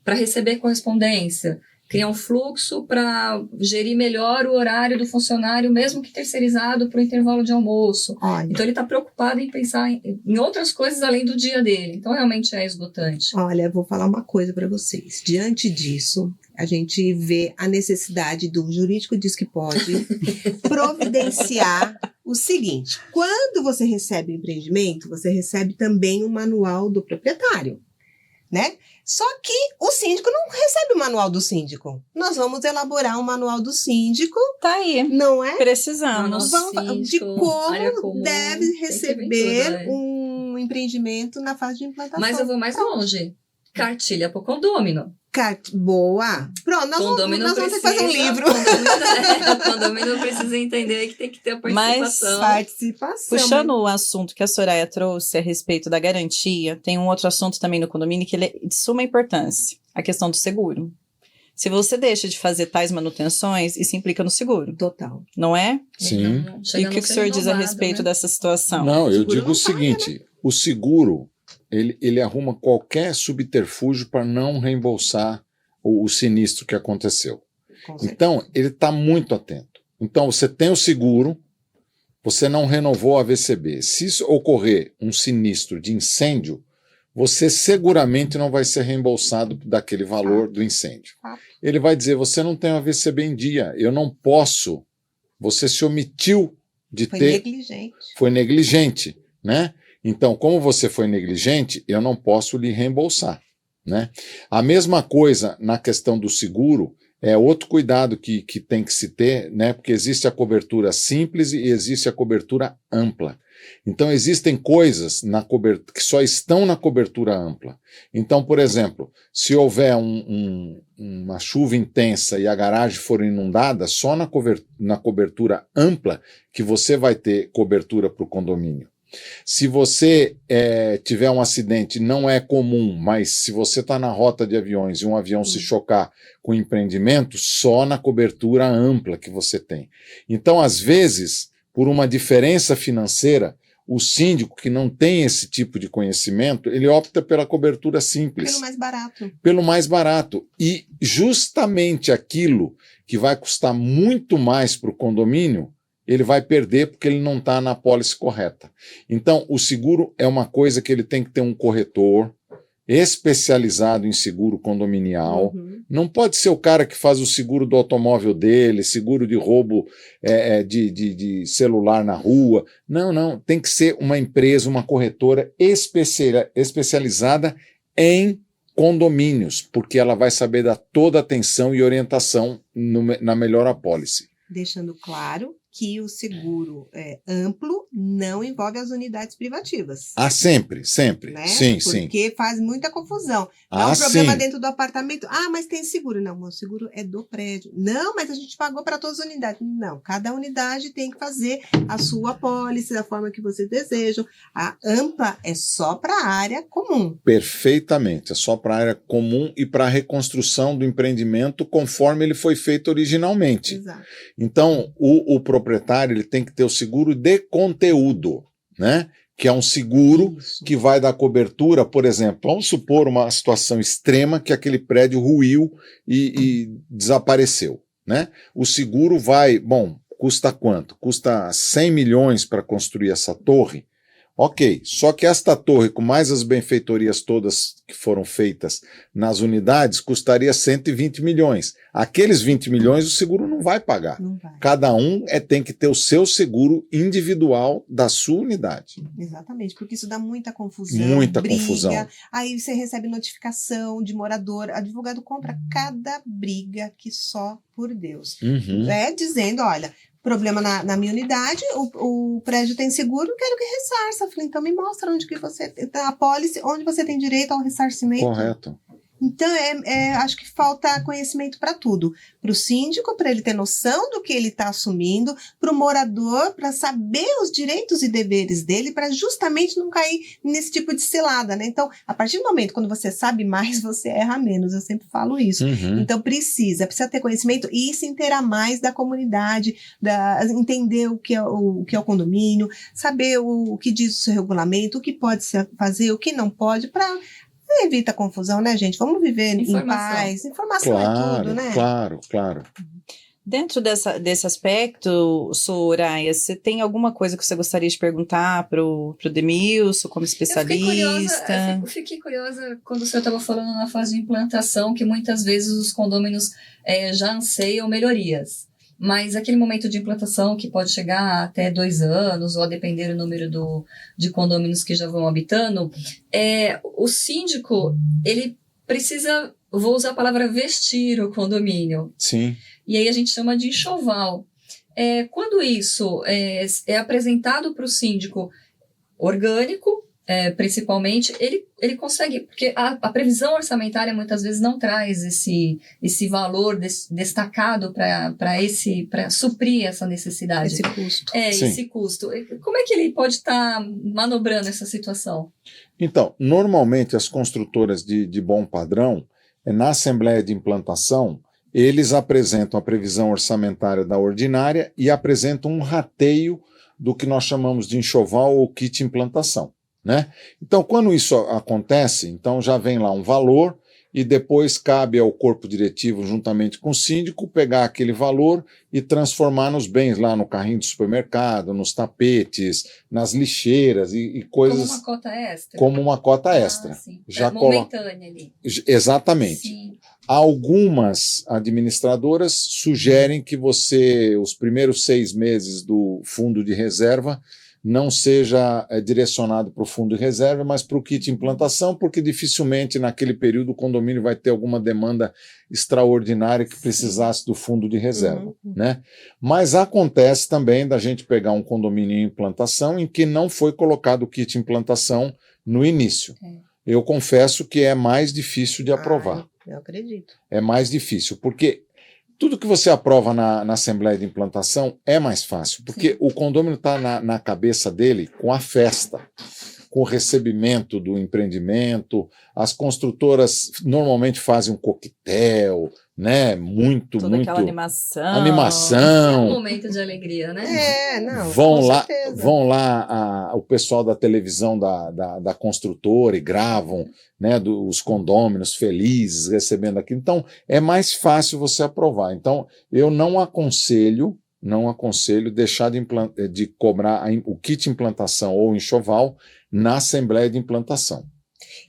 para receber correspondência, criar um fluxo para gerir melhor o horário do funcionário, mesmo que terceirizado para o intervalo de almoço. Olha. Então ele está preocupado em pensar em outras coisas além do dia dele. Então realmente é esgotante. Olha, eu vou falar uma coisa para vocês. Diante disso, a gente vê a necessidade do jurídico diz que pode providenciar o seguinte: quando você recebe o empreendimento, você recebe também o manual do proprietário, né? Só que o síndico não recebe o manual do síndico. Nós vamos elaborar um manual do síndico, Tá aí. não é? Precisamos. De como deve receber um empreendimento na fase de implantação. Mas eu vou mais longe. Cartilha para o condômino. Boa! Pronto, nós vamos ter que fazer um livro. O condomínio precisa entender que tem que ter a participação. Participação. Puxando o assunto que a Soraya trouxe a respeito da garantia, tem um outro assunto também no condomínio que ele é de suma importância, a questão do seguro. Se você deixa de fazer tais manutenções, isso implica no seguro. Total. Não é? Sim. E o que o senhor diz a respeito dessa situação? Não, eu seguro digo não o seguinte, o seguro, ele arruma qualquer subterfúgio para não reembolsar o sinistro que aconteceu. Então, ele está muito atento. Então, você tem o seguro, você não renovou a VCB. Se isso ocorrer um sinistro de incêndio, você seguramente não vai ser reembolsado daquele valor do incêndio. Ele vai dizer, você não tem a VCB em dia, eu não posso. Você se omitiu de Foi ter... negligente. Foi negligente, né? Então, como você foi negligente, eu não posso lhe reembolsar, né? A mesma coisa na questão do seguro, é outro cuidado que tem que se ter, né? Porque existe a cobertura simples e existe a cobertura ampla. Então, existem coisas que só estão na cobertura ampla. Então, por exemplo, se houver uma chuva intensa e a garagem for inundada, só na cobertura ampla que você vai ter cobertura para o condomínio. Se você tiver um acidente, não é comum, mas se você está na rota de aviões e um avião se chocar com empreendimento, só na cobertura ampla que você tem. Então, às vezes, por uma diferença financeira, o síndico que não tem esse tipo de conhecimento, ele opta pela cobertura simples. Pelo mais barato. Pelo mais barato. E justamente aquilo que vai custar muito mais para o condomínio, ele vai perder porque ele não está na apólice correta. Então, o seguro é uma coisa que ele tem que ter um corretor especializado em seguro condominial. Não pode ser o cara que faz o seguro do automóvel dele, seguro de roubo de celular na rua. Não. Tem que ser uma empresa, uma corretora especializada em condomínios, porque ela vai saber dar toda a atenção e orientação na melhor apólice. Deixando claro que o seguro amplo não envolve as unidades privativas. Sempre. Né? Sim. Porque faz muita confusão. Dá um problema dentro do apartamento. Mas tem seguro. Não, o seguro é do prédio. Não, mas a gente pagou para todas as unidades. Não, cada unidade tem que fazer a sua apólice da forma que vocês desejam. A ampla é só para a área comum. Perfeitamente, é só para a área comum e para a reconstrução do empreendimento conforme ele foi feito originalmente. Exato. Então, o proprietário ele tem que ter o seguro de conteúdo, né? Que é um seguro que vai dar cobertura, por exemplo, vamos supor uma situação extrema que aquele prédio ruiu e desapareceu, né? O seguro custa quanto? Custa 100 milhões para construir essa torre? Ok, só que esta torre, com mais as benfeitorias todas que foram feitas nas unidades, custaria 120 milhões. Aqueles 20 milhões o seguro não vai pagar. Não vai. Cada um tem que ter o seu seguro individual da sua unidade. Exatamente, porque isso dá muita confusão. Muita briga, confusão. Aí você recebe notificação de morador, advogado compra cada briga que só por Deus. Dizendo, olha, problema na minha unidade, o prédio tem seguro, quero que ressarça. Eu falei, então me mostra onde que você tem a apólice, onde você tem direito ao ressarcimento. Correto. Então, acho que falta conhecimento para tudo. Para o síndico, para ele ter noção do que ele está assumindo, para o morador, para saber os direitos e deveres dele, para justamente não cair nesse tipo de cilada, né? Então, a partir do momento quando você sabe mais, você erra menos. Eu sempre falo isso. Então, precisa ter conhecimento e se inteirar mais da comunidade, entender o que é o condomínio, saber o que diz o seu regulamento, o que pode se fazer, o que não pode, para... Evita confusão, né, gente? Vamos viver em paz. Informação é tudo, né? Claro. Dentro desse aspecto, Soraya, você tem alguma coisa que você gostaria de perguntar para o Demilson como especialista? Eu fiquei curiosa quando o senhor estava falando na fase de implantação, que muitas vezes os condôminos já anseiam melhorias. Mas aquele momento de implantação, que pode chegar até 2 anos, ou a depender do número de condôminos que já vão habitando, o síndico, ele precisa, vou usar a palavra vestir o condomínio. Sim. E aí a gente chama de enxoval. Quando isso é apresentado para o síndico orgânico, principalmente, ele consegue, porque a previsão orçamentária muitas vezes não traz esse valor destacado para suprir essa necessidade. Esse custo. Sim. Esse custo. Como é que ele pode estar manobrando essa situação? Então, normalmente as construtoras de bom padrão, na Assembleia de Implantação, eles apresentam a previsão orçamentária da ordinária e apresentam um rateio do que nós chamamos de enxoval ou kit implantação, né? Então, quando isso acontece, então já vem lá um valor e depois cabe ao corpo diretivo, juntamente com o síndico, pegar aquele valor e transformar nos bens, lá no carrinho de supermercado, nos tapetes, nas lixeiras e coisas... Como uma cota extra? Como uma cota extra. Sim. Já momentânea ali. Exatamente. Sim. Algumas administradoras sugerem que os primeiros 6 meses do fundo de reserva não seja direcionado para o fundo de reserva, mas para o kit implantação, porque dificilmente naquele período o condomínio vai ter alguma demanda extraordinária que precisasse do fundo de reserva, né? Mas acontece também da gente pegar um condomínio em implantação em que não foi colocado o kit implantação no início. Eu confesso que é mais difícil de aprovar. Eu acredito. É mais difícil, porque tudo que você aprova na Assembleia de Implantação é mais fácil, porque o condomínio está na cabeça dele com a festa, com o recebimento do empreendimento. As construtoras normalmente fazem um coquetel, né? Toda aquela animação. É um momento de alegria, né? Não, Vão com lá, certeza. vão lá o pessoal da televisão da construtora e gravam, né, os condôminos felizes recebendo aquilo. Então, é mais fácil você aprovar. Então, eu não aconselho deixar de cobrar o kit implantação ou enxoval na Assembleia de Implantação.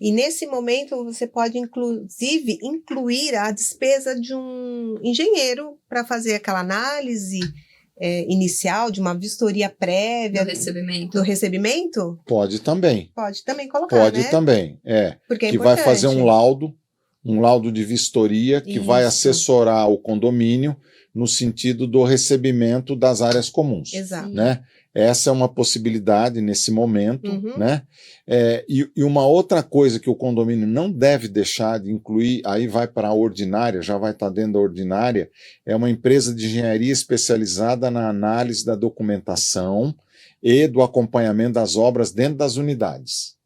E nesse momento você pode, inclusive, incluir a despesa de um engenheiro para fazer aquela análise inicial, de uma vistoria prévia do recebimento? Pode também. Pode também colocar, Pode né? também, Porque é que importante. vai fazer um laudo de vistoria que vai assessorar o condomínio no sentido do recebimento das áreas comuns. Exato. Né? Essa é uma possibilidade nesse momento, né? E uma outra coisa que o condomínio não deve deixar de incluir, aí vai para a ordinária, já vai estar dentro da ordinária, é uma empresa de engenharia especializada na análise da documentação e do acompanhamento das obras dentro das unidades.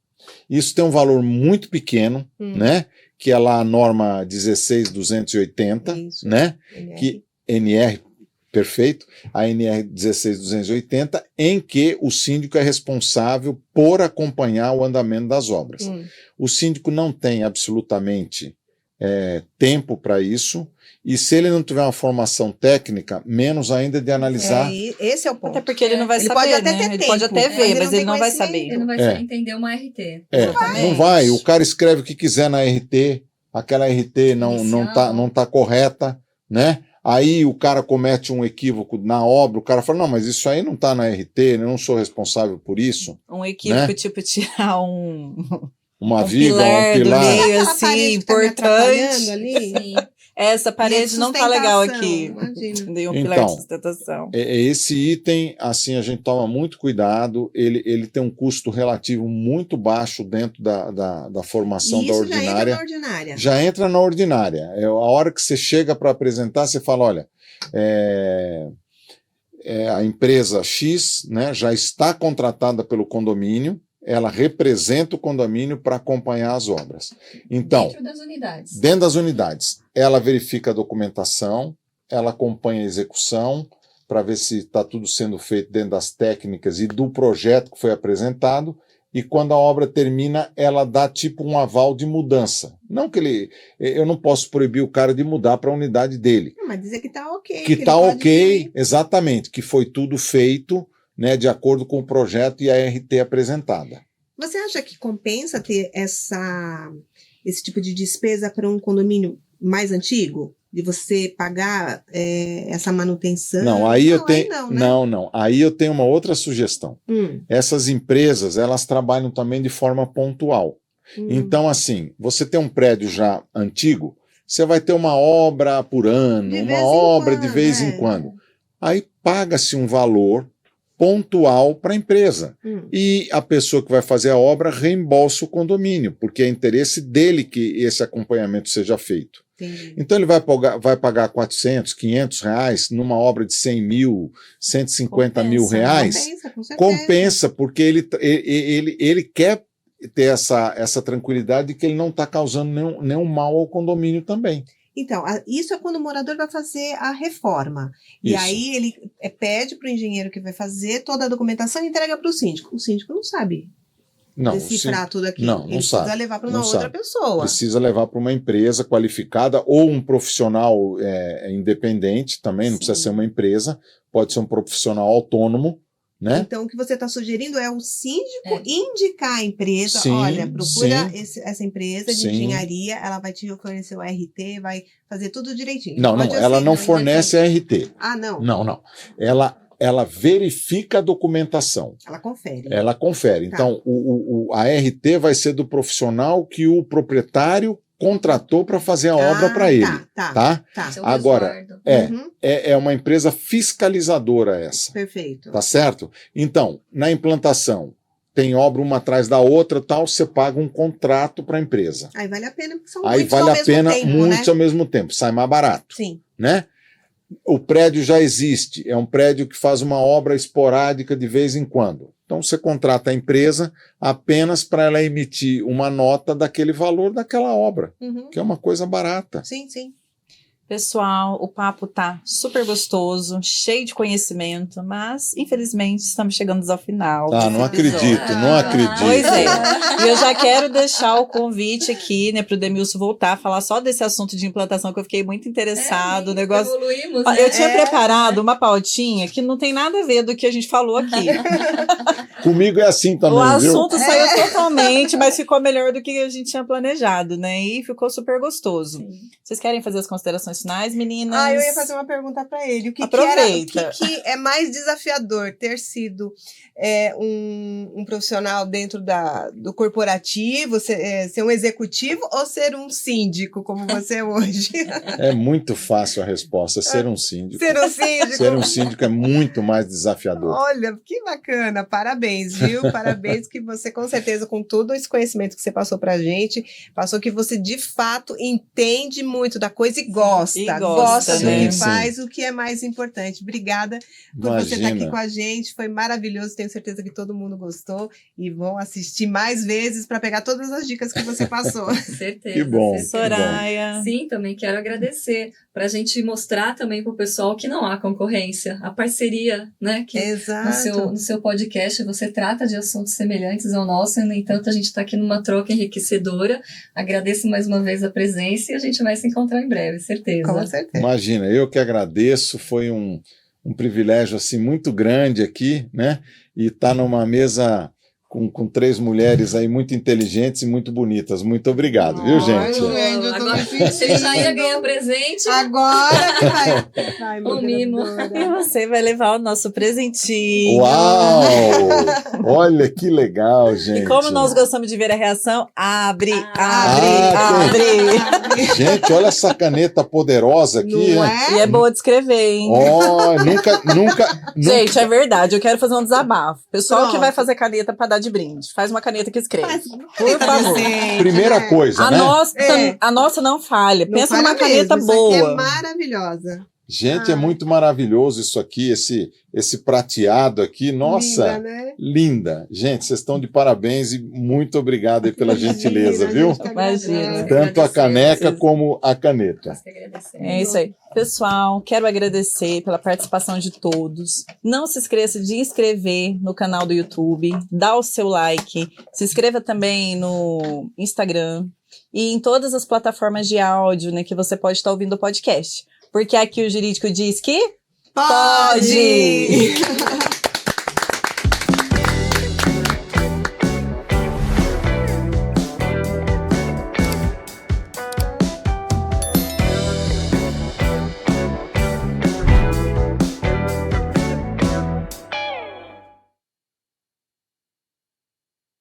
Isso tem um valor muito pequeno, né? Que é lá a norma 16280, né? Que NR, perfeito, a NR 16280, em que o síndico é responsável por acompanhar o andamento das obras. O síndico não tem absolutamente tempo para isso, e se ele não tiver uma formação técnica, menos ainda de analisar. Esse é o ponto. Até porque ele não vai Ele saber, pode até né? ter Ele tempo, pode até ver, mas ele não vai conhecimento. saber. Ele não vai saber entender uma RT. Não vai, o cara escreve o que quiser na RT, aquela RT não tá correta, né? Aí o cara comete um equívoco na obra, o cara fala, não, mas isso aí não está na RT, eu não sou responsável por isso. Um equívoco, né? Tipo, tirar uma viga, um do pilar. meio, Aquela assim, parede que tá me atrapalhando importante. ali. Sim. Essa parede não tá legal aqui. Imagina. Dei um pilar de sustentação. Esse item, assim, a gente toma muito cuidado, ele tem um custo relativo muito baixo dentro da formação E da isso ordinária. já entra na ordinária. Já entra na ordinária. A hora que você chega para apresentar, você fala, olha, a empresa X, né, já está contratada pelo condomínio, ela representa o condomínio para acompanhar as obras. Então, dentro das unidades, ela verifica a documentação, ela acompanha a execução para ver se está tudo sendo feito dentro das técnicas e do projeto que foi apresentado, e quando a obra termina, ela dá tipo um aval de mudança. Não que eu não posso proibir o cara de mudar para a unidade dele. Não, mas dizer que está ok. Que está ok, exatamente, que foi tudo feito, né, de acordo com o projeto e a RT apresentada. Você acha que compensa ter esse tipo de despesa para um condomínio mais antigo? De você pagar essa manutenção? Não, aí eu tenho. Não, né? Não. Aí eu tenho uma outra sugestão. Essas empresas, elas trabalham também de forma pontual. Então, assim, você tem um prédio já antigo, você vai ter uma obra por ano, uma obra de vez em quando. Aí paga-se um valor pontual para a empresa. E a pessoa que vai fazer a obra reembolsa o condomínio, porque é interesse dele que esse acompanhamento seja feito. Entendi. Então ele vai pagar 400, 500 reais numa obra de 100 mil, 150 mil Compensa, reais. Compensa, com certeza. Compensa, porque ele quer ter essa tranquilidade de que ele não está causando nenhum mal ao condomínio também. Então, isso é quando o morador vai fazer a reforma. E Isso. aí ele pede para o engenheiro que vai fazer toda a documentação e entrega para o síndico. O síndico não sabe Não, decifrar tudo aquilo. não Ele precisa sabe, levar para não uma outra sabe. pessoa. Precisa levar para uma empresa qualificada ou um profissional independente também, não precisa Sim. ser uma empresa, pode ser um profissional autônomo, né? Então, o que você está sugerindo é o síndico indicar a empresa. Sim, Olha, procura sim. essa empresa de Sim. engenharia, ela vai te oferecer o RT, vai fazer tudo direitinho. Não, Pode ela não aceitar, fornece RT. Ah, não. Não. Ela verifica a documentação. Ela confere. Ela confere. Tá. Então, a RT vai ser do profissional que o proprietário contratou para fazer a obra para ele. Tá? Seu Agora, resguardo. Uhum, É uma empresa fiscalizadora essa. perfeito. Tá certo? Então, na implantação, tem obra uma atrás da outra, tal, você paga um contrato para a empresa. Aí vale a pena, porque são Aí muitos vale ao a mesmo pena tempo, muitos né? ao mesmo tempo, sai mais barato, Sim. né? O prédio já existe, é um prédio que faz uma obra esporádica de vez em quando. Então você contrata a empresa apenas para ela emitir uma nota daquele valor daquela obra, Uhum. que é uma coisa barata. Sim, sim. Pessoal, o papo tá super gostoso, cheio de conhecimento, mas infelizmente estamos chegando ao final. Ah, desse não episódio. acredito, não acredito. Pois é. E eu já quero deixar o convite aqui, né, pro Demilson voltar a falar só desse assunto de implantação, que eu fiquei muito interessado. O negócio. Evoluímos, Eu né? tinha preparado uma pautinha que não tem nada a ver do que a gente falou aqui. Comigo é assim também, O viu? assunto saiu totalmente, mas ficou melhor do que a gente tinha planejado, né? E ficou super gostoso. Sim. Vocês querem fazer as considerações finais, meninas? Eu ia fazer uma pergunta para ele. O Aproveita. que é mais desafiador? Ter sido um profissional dentro do corporativo, ser um executivo ou ser um síndico, como você é hoje? É muito fácil a resposta, ser um síndico. Ser um síndico? Ser um síndico é muito mais desafiador. Olha, que bacana, parabéns, viu? Parabéns que você, com certeza, com todo esse conhecimento que você passou pra gente, passou que você, de fato, entende muito da coisa e gosta. E gosta, Gosta do né? que Sim, faz, o que é mais importante. Obrigada por você estar aqui Imagina. com a gente, foi maravilhoso, tenho certeza que todo mundo gostou e vão assistir mais vezes para pegar todas as dicas que você passou. Com certeza. Que bom. certeza. Soraya. Sim, também quero agradecer para a gente mostrar também para o pessoal que não há concorrência, a parceria, né? Que Exato. no seu podcast você trata de assuntos semelhantes ao nosso, e, no entanto, a gente está aqui numa troca enriquecedora. Agradeço mais uma vez a presença e a gente vai se encontrar em breve, certeza. Com certeza. Imagina, eu que agradeço, foi um privilégio assim muito grande aqui, né? E estar numa mesa com três mulheres aí muito inteligentes e muito bonitas. Muito obrigado, viu, gente? Gente, eu tô Agora, me sentindo. você já ia ganhar presente. Agora que vai Um mimo. E você vai levar o nosso presentinho. Uau! Olha que legal, gente. E como nós gostamos de ver a reação, abre, Ah, abre. Gente, olha essa caneta poderosa aqui. Não né? E é? é boa de escrever, hein? Oh, nunca. Gente, é verdade, eu quero fazer um desabafo. Pessoal Pronto. que vai fazer caneta pra dar de brinde, faz uma caneta que escreve. Faz Por favor. decente, Primeira né? coisa, A né? nossa não falha. Não Pensa falha numa caneta mesmo, isso aqui boa. é maravilhosa. Gente, é muito maravilhoso isso aqui, esse prateado aqui. Nossa, Linda, né? linda. Gente, vocês estão de parabéns e muito obrigado aí pela gentileza, Imagina, viu? a gente que agradece. Imagina. Tanto a caneca Agradecemos. como a caneta. Nós que agradecemos. É isso aí. Pessoal, quero agradecer pela participação de todos. Não se esqueça de inscrever no canal do YouTube, dá o seu like, se inscreva também no Instagram e em todas as plataformas de áudio, né, que você pode estar ouvindo o podcast. Porque aqui o Jurídico diz que Pode!